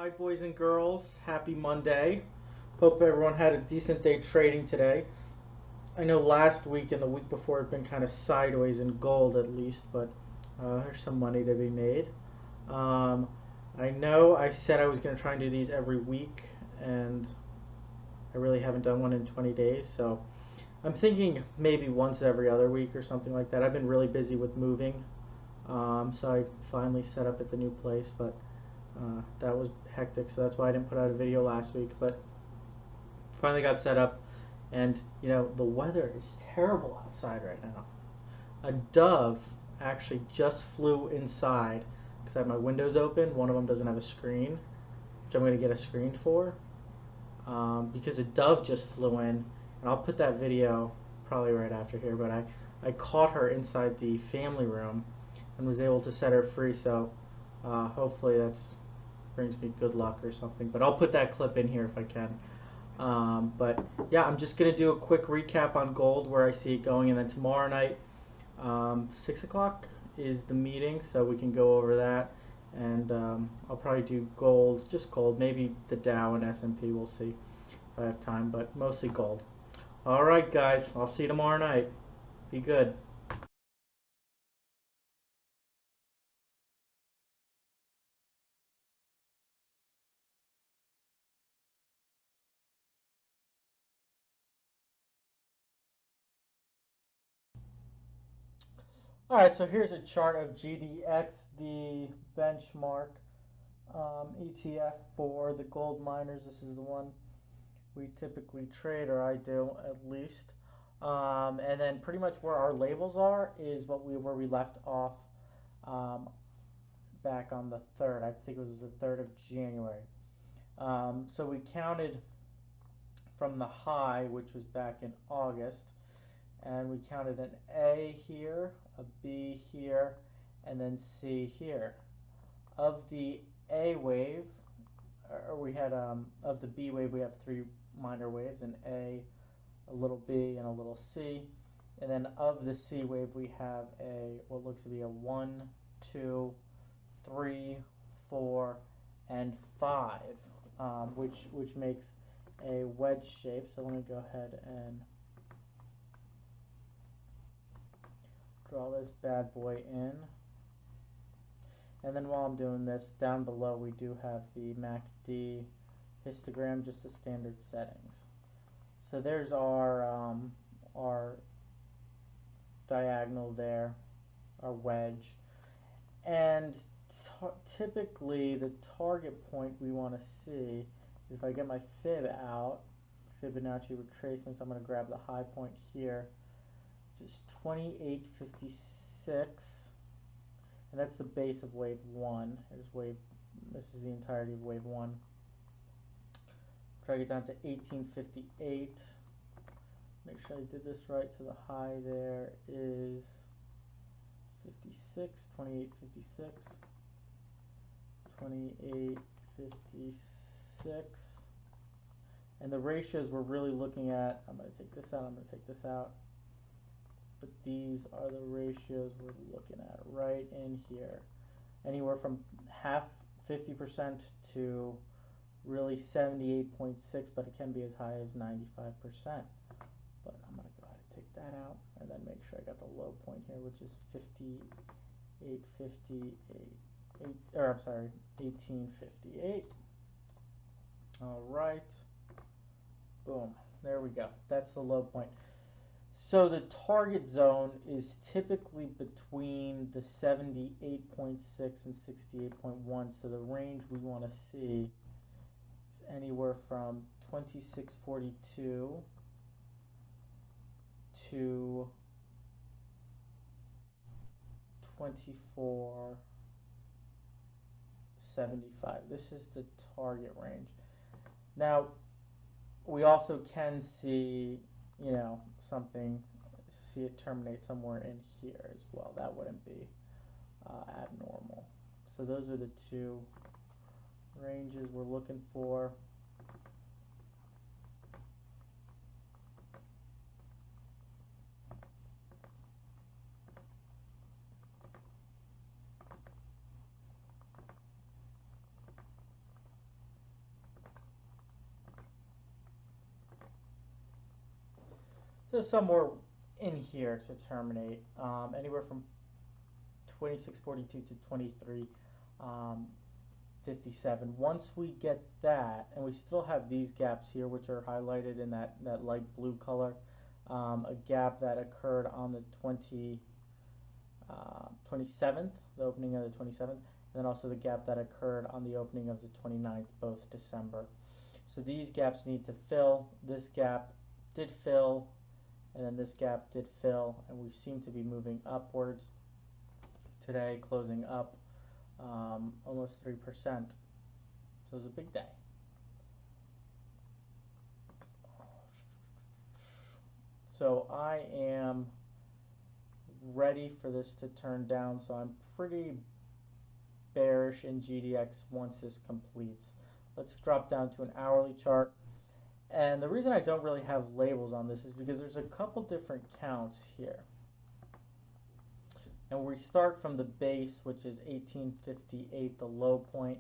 Hi, boys and girls. Happy Monday. Hope everyone had a decent day trading today. I know last week and the week before had been kind of sideways in gold at least, but there's some money to be made. Um, I know I said I was going to try and do these every week, and I really haven't done one in 20 days, so I'm thinking maybe once every other week or something like that. I've been really busy with moving, so I finally set up at the new place, but that was hectic, so that's why I didn't put out a video last week. But finally got set up, and the weather is terrible outside right now. A dove actually just flew inside because I have my windows open. One of them doesn't have a screen, which I'm going to get a screen for, because a dove just flew in, and I'll put that video probably right after here. But I caught her inside the family room and was able to set her free. So hopefully that's brings me good luck or something. But I'll put that clip in here if I can. But yeah, I'm just gonna do a quick recap on gold, where I see it going, and then tomorrow night, 6 o'clock is the meeting, so we can go over that. And I'll probably do gold, just gold, maybe the Dow and S&P. We'll see if I have time, but mostly gold. All right, guys, I'll see you tomorrow night. Be good. All right, so here's a chart of GDX, the benchmark ETF for the gold miners. This is the one we typically trade, or I do at least. And then pretty much where our labels are is where we left off um, back on the 3rd. I think it was the 3rd of January. So we counted from the high, which was back in August, and we counted an A here, a B here, and then C here. Of the A wave, or we had of the B wave, we have three minor waves, an A, a little B, and a little C. And then of the C wave, we have what looks to be a 1, 2, 3, 4, and 5, which makes a wedge shape. So let me go ahead and draw this bad boy in. And then while I'm doing this, down below we do have the MACD histogram, just the standard settings. So there's our diagonal there, our wedge. And typically the target point we want to see is, if I get my fib out, Fibonacci retracement, so I'm going to grab the high point here, which is 2856. And that's the base of wave 1. This is the entirety of wave 1. Try to get down to 1858. Make sure I did this right. So the high there is 56, 2856, 2856. And the ratios we're really looking at, I'm going to take this out, I'm going to take this out. But these are the ratios we're looking at right in here. Anywhere from half, 50% to really 78.6, but it can be as high as 95%. But I'm going to go ahead and take that out and then make sure I got the low point here, which is 1858. All right. Boom. There we go. That's the low point. So the target zone is typically between the 78.6 and 68.1. So the range we want to see is anywhere from 2642 to 2475. This is the target range. Now, we also can see, see it terminate somewhere in here as well. That wouldn't be abnormal. So those are the two ranges we're looking for. So somewhere in here to terminate, anywhere from 2642 to 2357. Once we get that, and we still have these gaps here, which are highlighted in that light blue color, a gap that occurred on the 27th, the opening of the 27th, and then also the gap that occurred on the opening of the 29th, both December. So these gaps need to fill. This gap did fill, and then this gap did fill, and we seem to be moving upwards today, closing up almost 3%. So it was a big day. So I am ready for this to turn down, so I'm pretty bearish in GDX once this completes. Let's drop down to an hourly chart. And the reason I don't really have labels on this is because there's a couple different counts here. And we start from the base, which is 1858, the low point.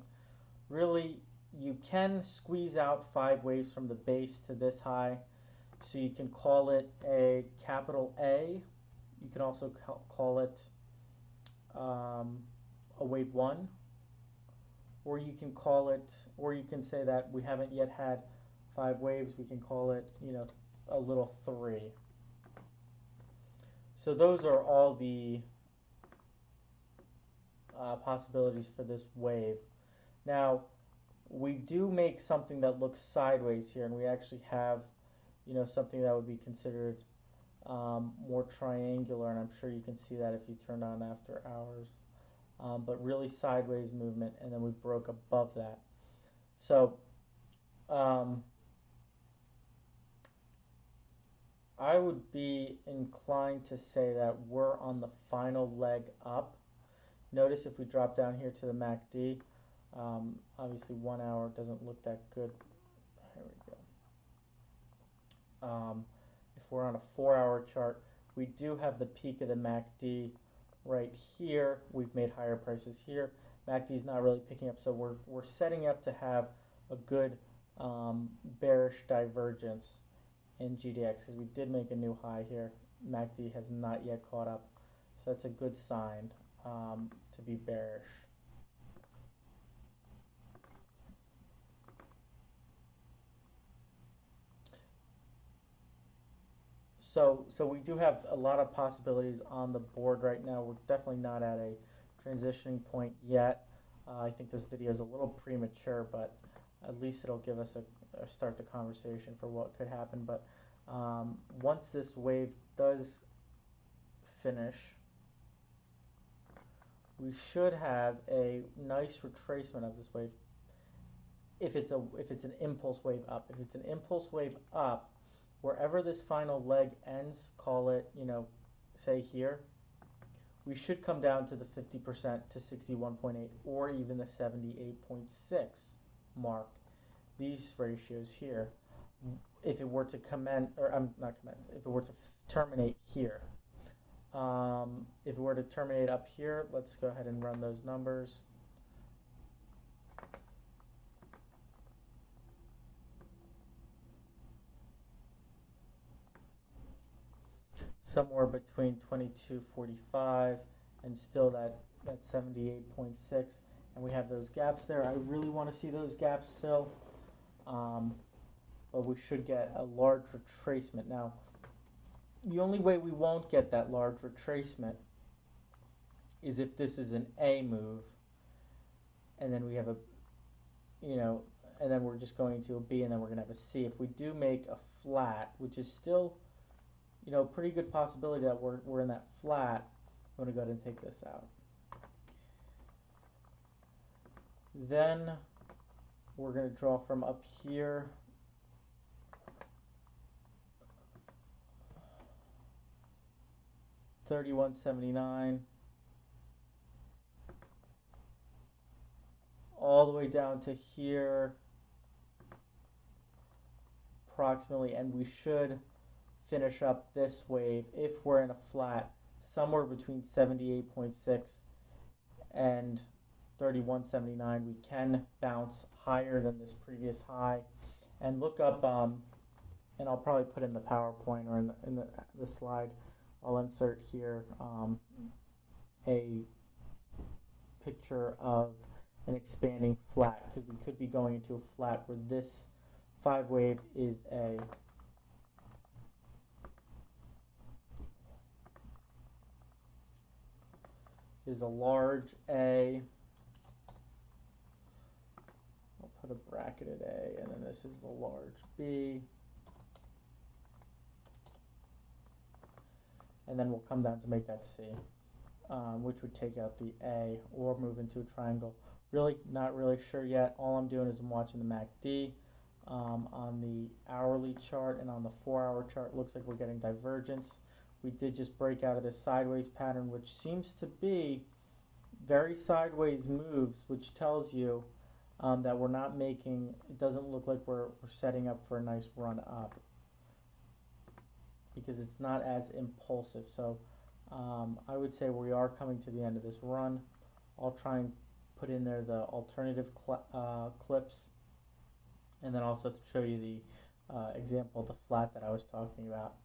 Really, you can squeeze out 5 waves from the base to this high. So you can call it a capital A. You can also call it a wave 1. Or you can call it, or you can say that we haven't yet had 5 waves. We can call it, a little 3. So those are all the possibilities for this wave. Now, we do make something that looks sideways here, and we actually have, something that would be considered more triangular, and I'm sure you can see that if you turn on after hours. But really sideways movement, and then we broke above that. So I would be inclined to say that we're on the final leg up. Notice if we drop down here to the MACD, obviously 1 hour doesn't look that good. Here we go. If we're on a 4-hour chart, we do have the peak of the MACD right here. We've made higher prices here. MACD is not really picking up, so we're setting up to have a good bearish divergence in GDX, because we did make a new high here. MACD has not yet caught up, so that's a good sign to be bearish. So we do have a lot of possibilities on the board right now. We're definitely not at a transitioning point yet. I think this video is a little premature, but at least it'll give us a start the conversation for what could happen. But once this wave does finish, we should have a nice retracement of this wave. If it's an impulse wave up, if it's an impulse wave up, wherever this final leg ends, call it, say here, we should come down to the 50% to 61.8 or even the 78.6 mark. These ratios here, if it were to if it were to terminate here. If it were to terminate up here, let's go ahead and run those numbers. Somewhere between 2245 and still that 78.6, and we have those gaps there. I really want to see those gaps fill, but we should get a large retracement. Now, the only way we won't get that large retracement is if this is an A move, and then we have and then we're just going to a B, and then we're going to have a C. If we do make a flat, which is still pretty good possibility that we're in that flat. I'm going to go ahead and take this out. Then we're going to draw from up here. $31.79 all the way down to here approximately, and we should finish up this wave if we're in a flat somewhere between 78.6 and 31.79. We can bounce higher than this previous high, and look up and I'll probably put in the PowerPoint or in the slide, I'll insert here a picture of an expanding flat, because we could be going into a flat where this 5 wave is a large A. I'll put a bracketed A, and then this is the large B. And then we'll come down to make that C, which would take out the A or move into a triangle. Really not really sure yet. All I'm doing is I'm watching the MACD. On the hourly chart and on the 4-hour chart, looks like we're getting divergence. We did just break out of this sideways pattern, which seems to be very sideways moves, which tells you that we're not making, it doesn't look like we're setting up for a nice run up, because it's not as impulsive. So I would say we are coming to the end of this run. I'll try and put in there the alternative clips, and then also to show you the example of the flat that I was talking about.